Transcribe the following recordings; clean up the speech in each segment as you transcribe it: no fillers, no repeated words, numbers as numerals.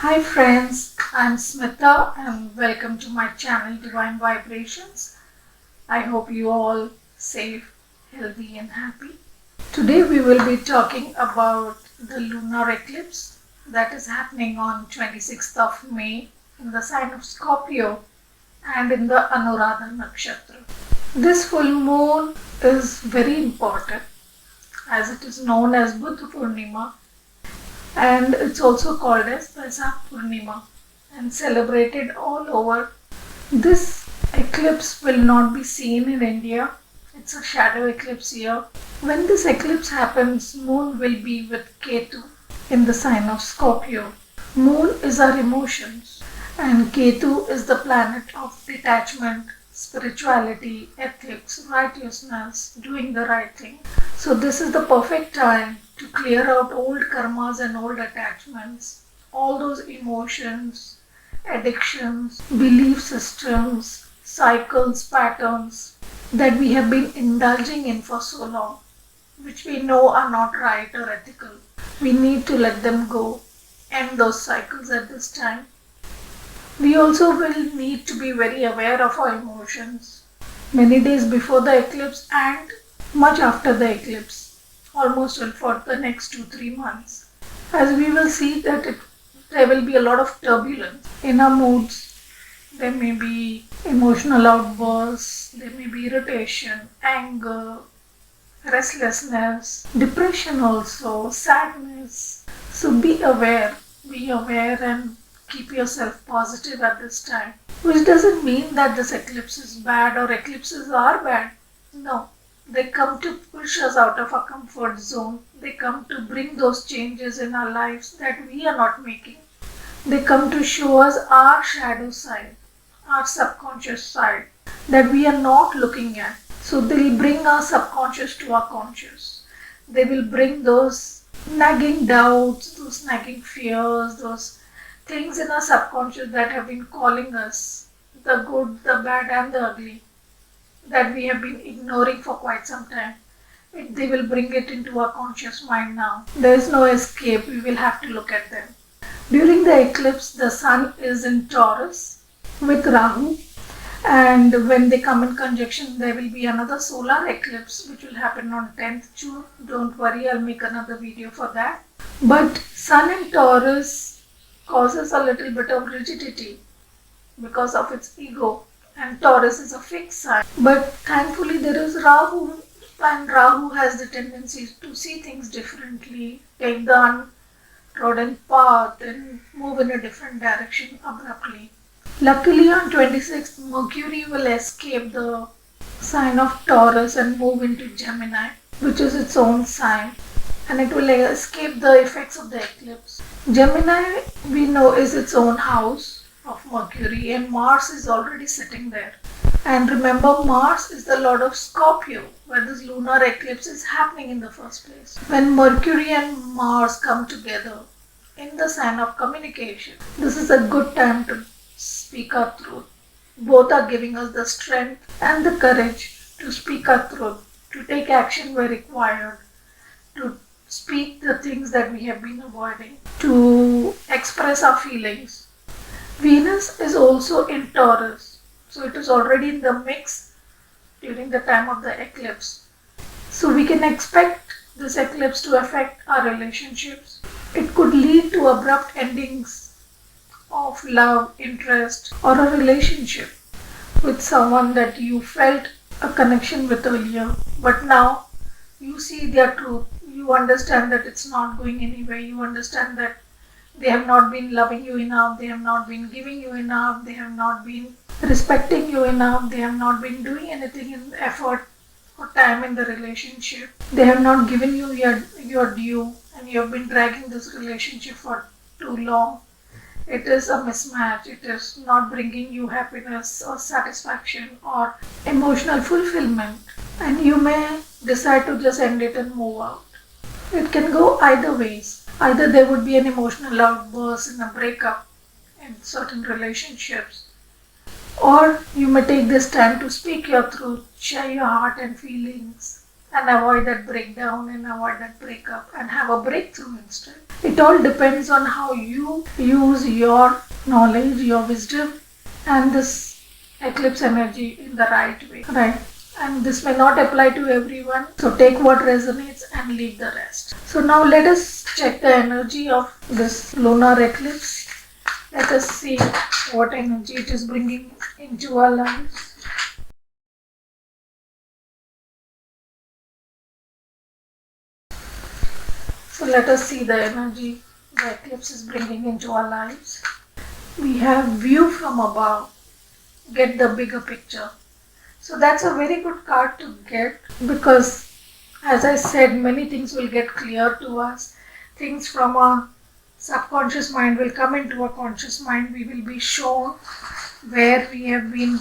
Hi friends, I'm Smita and welcome to my channel Divine Vibrations. I hope you all safe, healthy and happy. Today we will be talking about the lunar eclipse that is happening on 26th of May in the sign of Scorpio and in the Anuradha Nakshatra. This full moon is very important as it is known as Buddha Purnima and it's also called as Vaisakh Purnima and celebrated all over. This eclipse will not be seen in India. It's a shadow eclipse here. When this eclipse happens, moon will be with Ketu in the sign of Scorpio. Moon is our emotions and Ketu is the planet of detachment, spirituality, ethics, righteousness, doing the right thing. So this is the perfect time to clear out old karmas and old attachments, all those emotions, addictions, belief systems, cycles, patterns that we have been indulging in for so long, which we know are not right or ethical. We need to let them go, end those cycles at this time. We also will need to be very aware of our emotions many days before the eclipse and much after the eclipse, almost for the next 2-3 months. As we will see that there will be a lot of turbulence in our moods. There may be emotional outbursts, there may be irritation, anger, restlessness, depression also, sadness. So be aware and keep yourself positive at this time. Which doesn't mean that this eclipse is bad or eclipses are bad. No, they come to push us out of our comfort zone. They come to bring those changes in our lives that we are not making. They come to show us our shadow side, our subconscious side that we are not looking at. So they'll bring our subconscious to our conscious. They will bring those nagging doubts, those nagging fears, those things in our subconscious that have been calling us the good, the bad, and the ugly that we have been ignoring for quite some time. They will bring it into our conscious mind now. There is no escape, we will have to look at them. During the eclipse, the sun is in Taurus with Rahu, and when they come in conjunction, there will be another solar eclipse which will happen on 10th June. Don't worry, I'll make another video for that. But sun in Taurus causes a little bit of rigidity because of its ego, and Taurus is a fixed sign. But thankfully, there is Rahu, and Rahu has the tendency to see things differently, take the untrodden path, and move in a different direction abruptly. Luckily, on 26th, Mercury will escape the sign of Taurus and move into Gemini, which is its own sign, and it will escape the effects of the eclipse. Gemini, we know, is its own house of Mercury, and Mars is already sitting there. And remember, Mars is the lord of Scorpio, where this lunar eclipse is happening in the first place. When Mercury and Mars come together in the sign of communication, this is a good time to speak our truth. Both are giving us the strength and the courage to speak our truth, to take action where required, to speak the things that we have been avoiding, to express our feelings. Venus is also in Taurus, so it is already in the mix during the time of the eclipse. So we can expect this eclipse to affect our relationships. It could lead to abrupt endings of love, interest, or a relationship with someone that you felt a connection with earlier, but now you see their truth. You understand that it's not going anywhere. You understand that they have not been loving you enough, they have not been giving you enough, they have not been respecting you enough, they have not been doing anything in effort or time in the relationship. They have not given you your due, and you have been dragging this relationship for too long. It is a mismatch. It is not bringing you happiness or satisfaction or emotional fulfillment. And you may decide to just end it and move out. It can go either ways. Either there would be an emotional outburst in a breakup in certain relationships, or you may take this time to speak your truth, share your heart and feelings, and avoid that breakdown and avoid that breakup and have a breakthrough instead. It all depends on how you use your knowledge, your wisdom, and this eclipse energy in the right way, right? And this may not apply to everyone, so take what resonates and leave the rest. So now let us check the energy of this lunar eclipse. Let us see what energy it is bringing into our lives. So let us see the energy the eclipse is bringing into our lives. We have view from above, get the bigger picture. So that's a very good card to get because, as I said, many things will get clear to us. Things from our subconscious mind will come into our conscious mind. We will be shown where we have been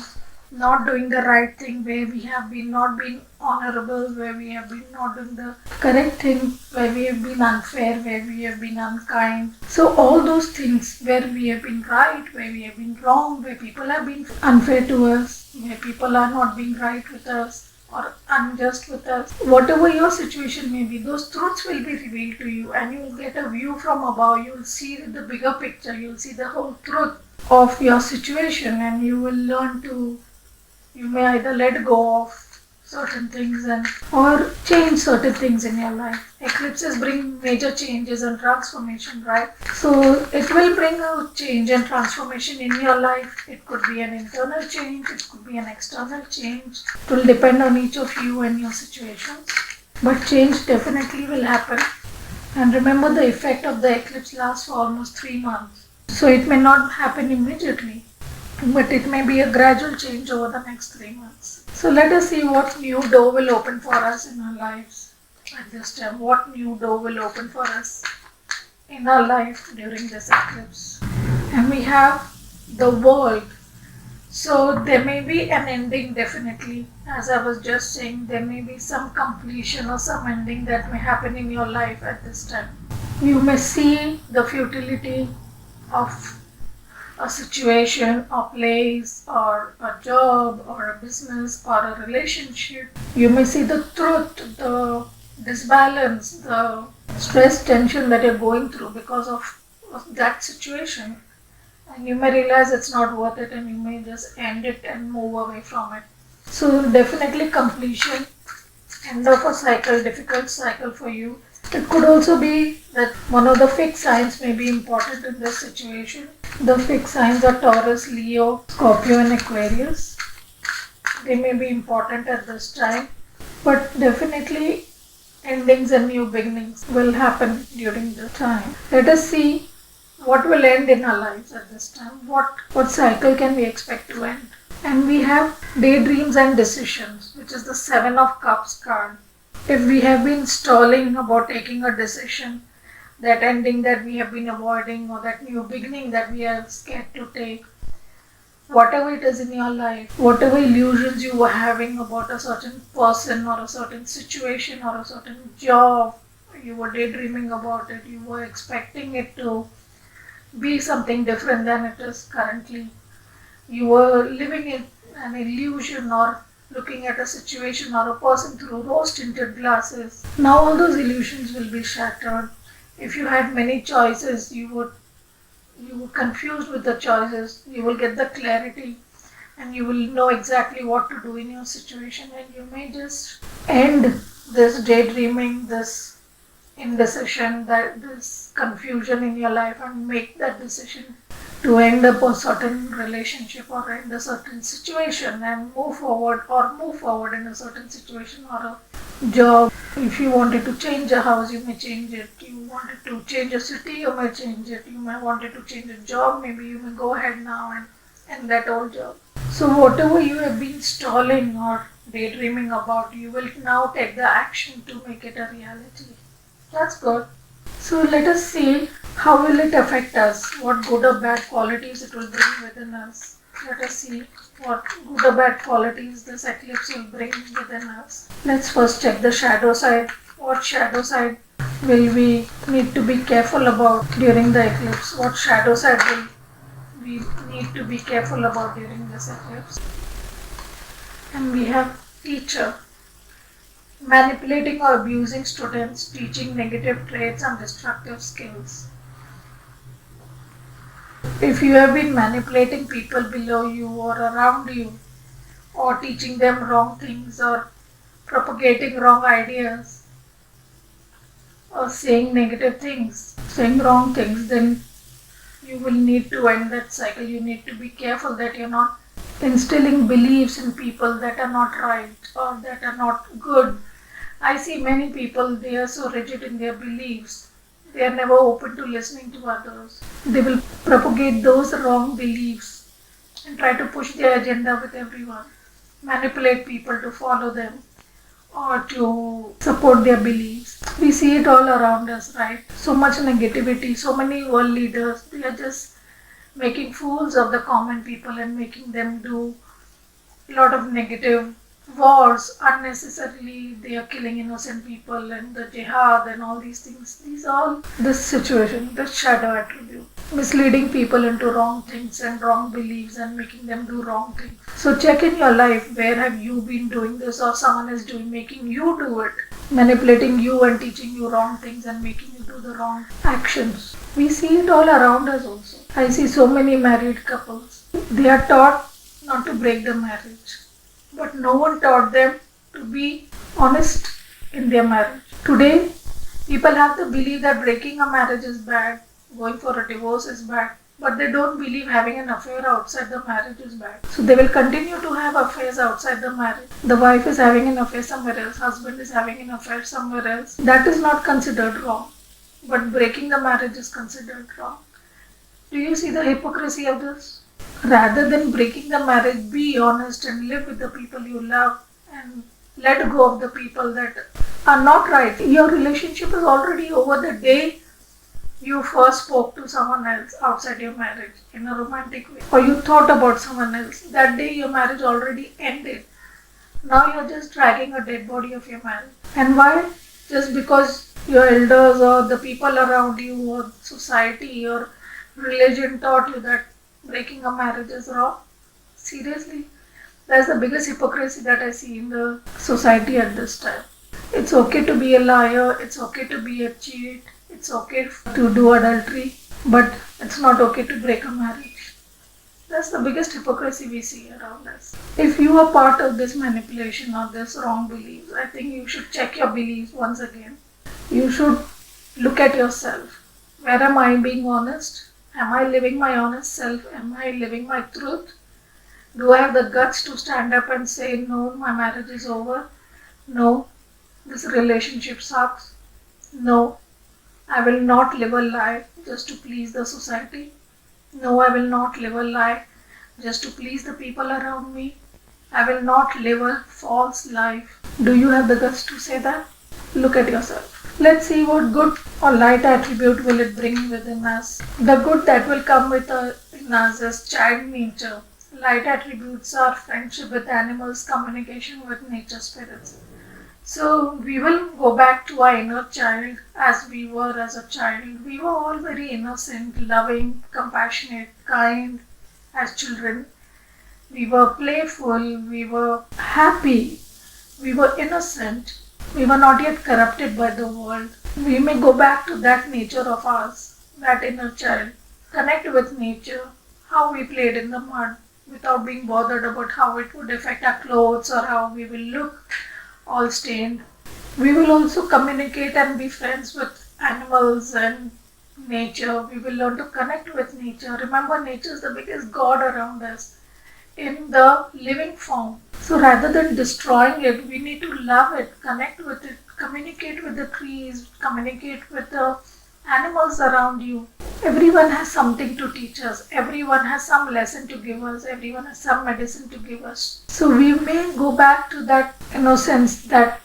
not doing the right thing, where we have been not being honorable, where we have been not doing the correct thing, where we have been unfair, where we have been unkind. So all those things where we have been right, where we have been wrong, where people have been unfair to us, where people are not being right with us or unjust with us, whatever your situation may be, those truths will be revealed to you and you will get a view from above. You will see the bigger picture, you will see the whole truth of your situation, and you will learn to, you may either let go of certain things and or change certain things in your life. Eclipses bring major changes and transformation, right? So it will bring a change and transformation in your life. It could be an internal change, it could be an external change. It will depend on each of you and your situations. But change definitely will happen. And remember, the effect of the eclipse lasts for almost 3 months. So it may not happen immediately, but it may be a gradual change over the next 3 months. So let us see what new door will open for us in our lives at this time. What new door will open for us in our life during this eclipse. And we have the world. So there may be an ending, definitely. As I was just saying, there may be some completion or some ending that may happen in your life at this time. You may see the futility of a situation, a place, or a job, or a business, or a relationship. You may see the truth, the disbalance, the stress, tension that you're going through because of that situation. And you may realize it's not worth it and you may just end it and move away from it. So definitely completion, end of a cycle, difficult cycle for you. It could also be that one of the fixed signs may be important in this situation. The fixed signs are Taurus, Leo, Scorpio and Aquarius. They may be important at this time, but definitely endings and new beginnings will happen during the time. Let us see what will end in our lives at this time. What cycle can we expect to end? And we have daydreams and decisions, which is the Seven of Cups card. If we have been stalling about taking a decision, that ending that we have been avoiding or that new beginning that we are scared to take, whatever it is in your life, whatever illusions you were having about a certain person or a certain situation or a certain job, you were daydreaming about it, you were expecting it to be something different than it is currently. You were living in an illusion or looking at a situation or a person through rose-tinted glasses. Now all those illusions will be shattered. If you had many choices, you were confused with the choices. You will get the clarity and you will know exactly what to do in your situation, and you may just end this daydreaming, this indecision, this confusion in your life and make that decision to end up a certain relationship or end a certain situation and move forward in a certain situation or a job. If you wanted to change a house, you may change it. You wanted to change a city, you may change it. You may wanted to change a job, maybe you may go ahead now and end that old job. So whatever you have been stalling or daydreaming about, you will now take the action to make it a reality. That's good. So let us see how will it affect us, what good or bad qualities it will bring within us. Let us see what good or bad qualities this eclipse will bring within us. Let's first check the shadow side. What shadow side will we need to be careful about during the eclipse? What shadow side will we need to be careful about during this eclipse? And we have teacher. manipulating or abusing students, teaching negative traits and destructive skills. If you have been manipulating people below you or around you, or teaching them wrong things, or propagating wrong ideas, or saying negative things, saying wrong things, then you will need to end that cycle. You need to be careful that you're not instilling beliefs in people that are not right or that are not good. I see many people, they are so rigid in their beliefs. They are never open to listening to others. They will propagate those wrong beliefs and try to push their agenda with everyone, manipulate people to follow them or to support their beliefs. We see it all around us, right? So much negativity, so many world leaders, they are just making fools of the common people and making them do a lot of negative wars unnecessarily. They are killing innocent people and the jihad and all these things. These all this situation, this shadow attribute, misleading people into wrong things and wrong beliefs and making them do wrong things. So check in your life, where have you been doing this or someone is doing, making you do it, manipulating you and teaching you wrong things and making you do the wrong actions. We see it all around us also. I see so many married couples. They are taught not to break the marriage, but no one taught them to be honest in their marriage. Today, people have the belief that breaking a marriage is bad, going for a divorce is bad, but they don't believe having an affair outside the marriage is bad. So they will continue to have affairs outside the marriage. The wife is having an affair somewhere else, husband is having an affair somewhere else. That is not considered wrong, but breaking the marriage is considered wrong. Do you see the hypocrisy of this? Rather than breaking the marriage, be honest and live with the people you love and let go of the people that are not right. Your relationship is already over the day you first spoke to someone else outside your marriage in a romantic way, or you thought about someone else. That day your marriage already ended. Now you're just dragging a dead body of your marriage. And why? Just because your elders or the people around you or society or religion taught you that breaking a marriage is wrong? Seriously? That's the biggest hypocrisy that I see in the society at this time. It's okay to be a liar, it's okay to be a cheat, it's okay to do adultery, but it's not okay to break a marriage. That's the biggest hypocrisy we see around us. If you are part of this manipulation or this wrong beliefs, I think you should check your beliefs once again. You should look at yourself. Where am I being honest? Am I living my honest self? Am I living my truth? Do I have the guts to stand up and say, no, my marriage is over? No, this relationship sucks? No, I will not live a lie just to please the society. No, I will not live a lie just to please the people around me. I will not live a false life. Do you have the guts to say that? Look at yourself. Let's see what good or light attribute will it bring within us. The good that will come in us is child nature. Light attributes are friendship with animals, communication with nature spirits. So we will go back to our inner child as we were as a child. We were all very innocent, loving, compassionate, kind as children. We were playful, we were happy, we were innocent. We were not yet corrupted by the world. We may go back to that nature of ours, that inner child. Connect with nature, how we played in the mud without being bothered about how it would affect our clothes or how we will look all stained. We will also communicate and be friends with animals and nature. We will learn to connect with nature. Remember, nature is the biggest God around us in the living form. So rather than destroying it, we need to love it, connect with it, communicate with the trees, communicate with the animals around you. Everyone has something to teach us. Everyone has some lesson to give us. Everyone has some medicine to give us. So we may go back to that innocence, that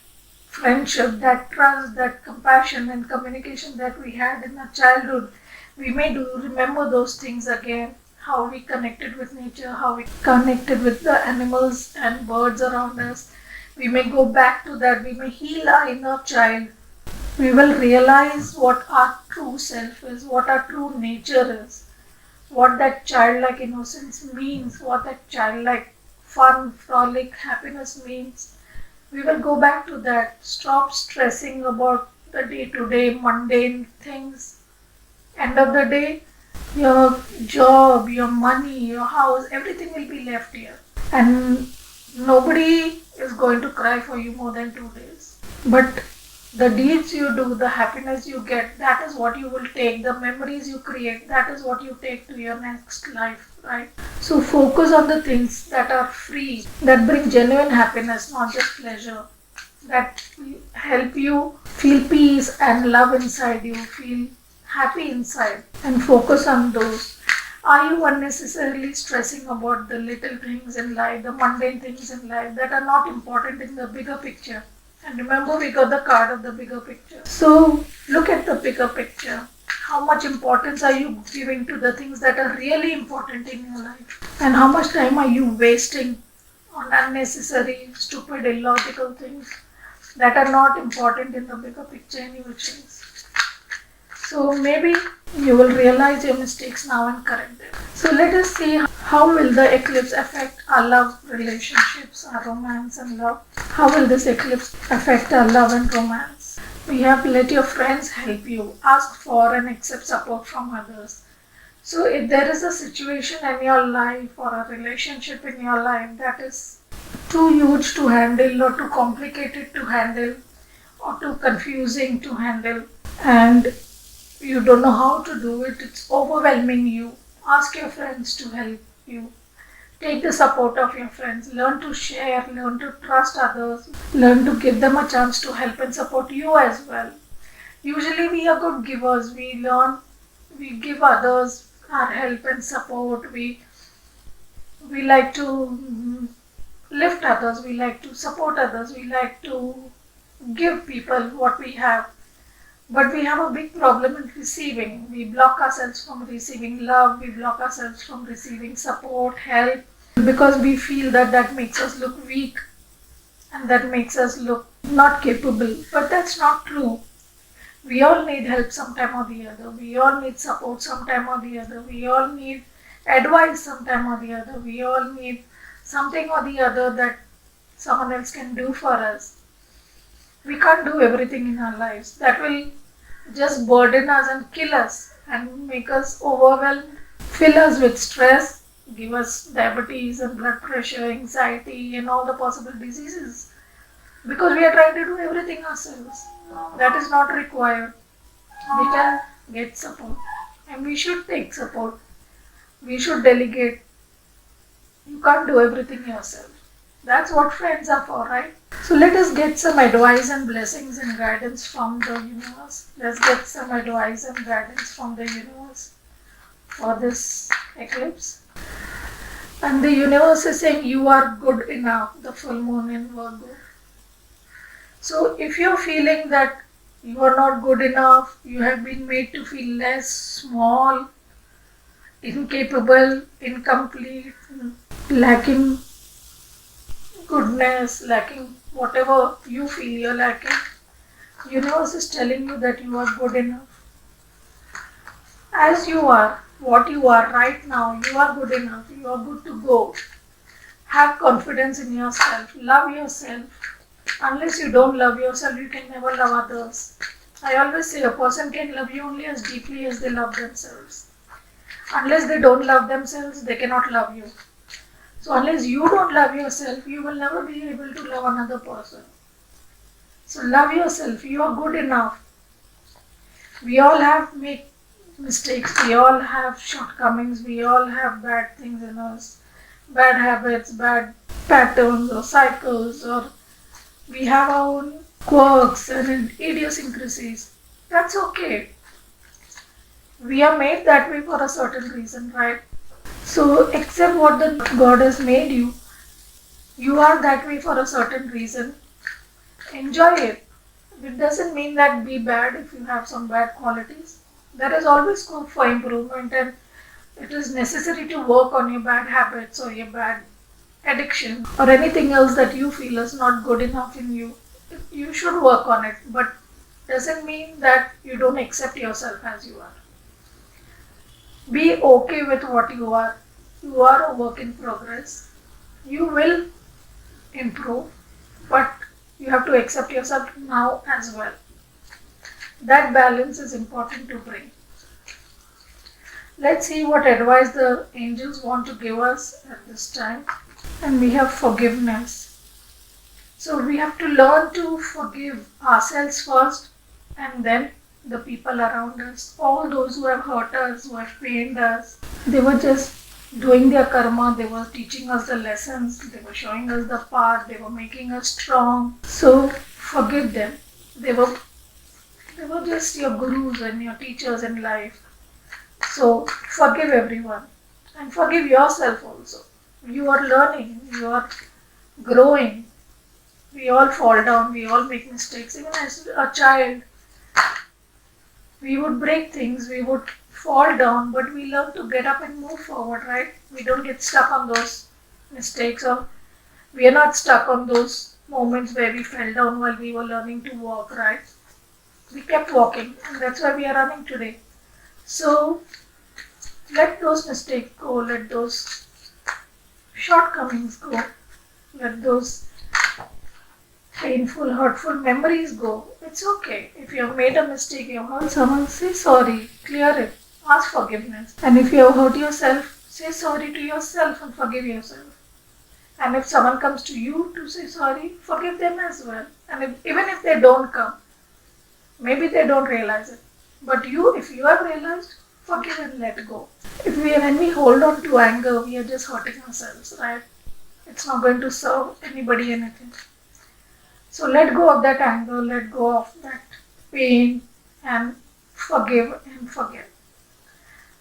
friendship, that trust, that compassion and communication that we had in our childhood. We may remember those things again. How we connected with nature, how we connected with the animals and birds around us. We may go back to that. We may heal our inner child. We will realize what our true self is, what our true nature is, what that childlike innocence means, what that childlike fun, frolic, happiness means. We will go back to that. Stop stressing about the day to day mundane things. End of the day, your job, your money, your house, everything will be left here. And nobody is going to cry for you more than 2 days. But the deeds you do, the happiness you get, that is what you will take. The memories you create, that is what you take to your next life, right? So focus on the things that are free, that bring genuine happiness, not just pleasure, that help you feel peace and love inside you, feel happy inside, and focus on those. Are you unnecessarily stressing about the little things in life, the mundane things in life that are not important in the bigger picture? And remember, we got the card of the bigger picture. So look at the bigger picture. How much importance are you giving to the things that are really important in your life? And how much time are you wasting on unnecessary, stupid, illogical things that are not important in the bigger picture anyway? So maybe you will realize your mistakes now and correct them. So let us see how will the eclipse affect our love relationships, our romance and love. How will this eclipse affect our love and romance? We have let your friends help you. Ask for and accept support from others. So if there is a situation in your life or a relationship in your life that is too huge to handle or too complicated to handle or too confusing to handle, and you don't know how to do it, it's overwhelming you, ask your friends to help you. Take the support of your friends, learn to share, learn to trust others, learn to give them a chance to help and support you as well. Usually we are good givers, we give others our help and support, we like to lift others, we like to support others, we like to give people what we have. But we have a big problem in receiving. We block ourselves from receiving love, we block ourselves from receiving support, help, because we feel that that makes us look weak and that makes us look not capable. But that's not true. We all need help sometime or the other. We all need support sometime or the other. We all need advice sometime or the other. We all need something or the other that someone else can do for us. We can't do everything in our lives. That will just burden us and kill us and make us overwhelmed, fill us with stress, give us diabetes and blood pressure, anxiety, and all the possible diseases. Because we are trying to do everything ourselves. That is not required. We can get support and we should take support. We should delegate. You can't do everything yourself. That's what friends are for, right? So let us get some advice and blessings and guidance from the universe. Let's get some advice and guidance from the universe for this eclipse. And the universe is saying you are good enough, the full moon in Virgo. So if you're feeling that you are not good enough, you have been made to feel less, small, incapable, incomplete, lacking goodness, lacking whatever you feel you're lacking, universe is telling you that you are good enough. As you are, what you are right now, you are good enough, you are good to go. Have confidence in yourself, love yourself. Unless you don't love yourself, you can never love others. I always say a person can love you only as deeply as they love themselves. Unless they don't love themselves, they cannot love you. So unless you don't love yourself, you will never be able to love another person. So love yourself. You are good enough. We all have make mistakes. We all have shortcomings. We all have bad things in us. Bad habits, bad patterns or cycles, or we have our own quirks and idiosyncrasies. That's okay. We are made that way for a certain reason, right? So accept what the God has made you. You are that way for a certain reason. Enjoy it. It doesn't mean that be bad if you have some bad qualities. There is always scope for improvement, and it is necessary to work on your bad habits or your bad addiction or anything else that you feel is not good enough in you. You should work on it, but doesn't mean that you don't accept yourself as you are. Be okay with what you are. You are a work in progress. You will improve, but You have to accept yourself now as well. That balance is important to bring. Let's see what advice the angels want to give us at this time. And we have forgiveness. So we have to learn to forgive ourselves first and then the people around us. All those who have hurt us, who have pained us, they were just doing their karma, they were teaching us the lessons, they were showing us the path, they were making us strong. So forgive them. They were just your gurus and your teachers in life. So forgive everyone and forgive yourself also. You are learning, you are growing. We all fall down, we all make mistakes. Even as a child, we would break things, we would fall down, but we learn to get up and move forward, right? We don't get stuck on those mistakes, or we are not stuck on those moments where we fell down while we were learning to walk, right? We kept walking, and that's why we are running today. So let those mistakes go, let those shortcomings go, let those painful, hurtful memories go. It's okay. If you have made a mistake, you have hurt someone, say sorry, clear it, ask forgiveness. And if you have hurt yourself, say sorry to yourself and forgive yourself. And if someone comes to you to say sorry, forgive them as well. And even if they don't come, maybe they don't realize it. But if you have realized, forgive and let go. When we hold on to anger, we are just hurting ourselves, right? It's not going to serve anybody anything. So let go of that anger, let go of that pain and forgive and forget.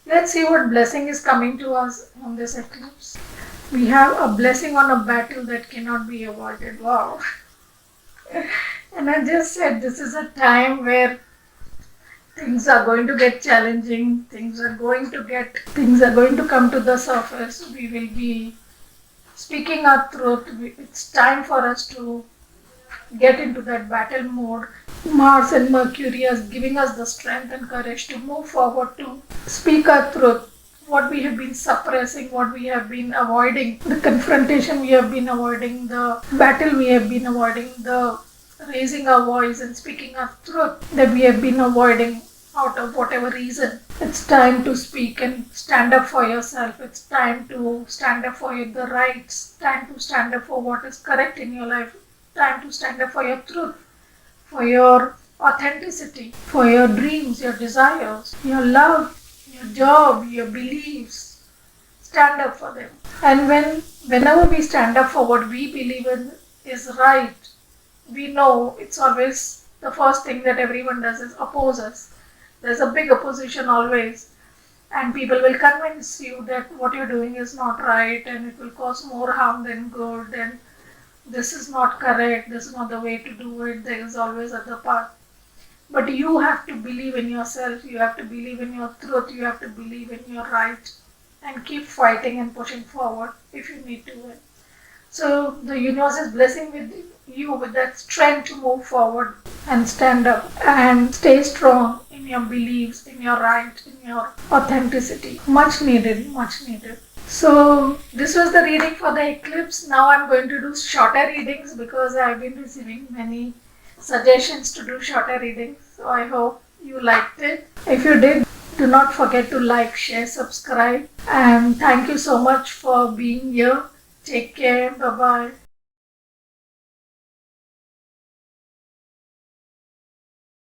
Let's see what blessing is coming to us on this eclipse. We have a blessing on a battle that cannot be avoided. Wow. And I just said this is a time where things are going to get challenging, things are going to come to the surface. We will be speaking our truth. It's time for us to get into that battle mode. Mars and Mercury are giving us the strength and courage to move forward, to speak our truth. What we have been suppressing, what we have been avoiding, the confrontation we have been avoiding, the battle we have been avoiding, the raising our voice and speaking our truth that we have been avoiding out of whatever reason. It's time to speak and stand up for yourself. It's time to stand up for the rights. Time to stand up for what is correct in your life. Time to stand up for your truth, for your authenticity, for your dreams, your desires, your love, your job, your beliefs. Stand up for them. And whenever we stand up for what we believe in is right, we know it's always the first thing that everyone does is oppose us. There's a big opposition always, and people will convince you that what you're doing is not right and it will cause more harm than good, and this is not correct, this is not the way to do it, there is always other path. But you have to believe in yourself, you have to believe in your truth, you have to believe in your right, and keep fighting and pushing forward if you need to win. So the universe is blessing with you with that strength to move forward and stand up and stay strong in your beliefs, in your right, in your authenticity. Much needed, much needed. So this was the reading for the eclipse. Now I'm going to do shorter readings because I've been receiving many suggestions to do shorter readings. So I hope you liked it. If you did, do not forget to like, share, subscribe. And thank you so much for being here. Take care. Bye-bye.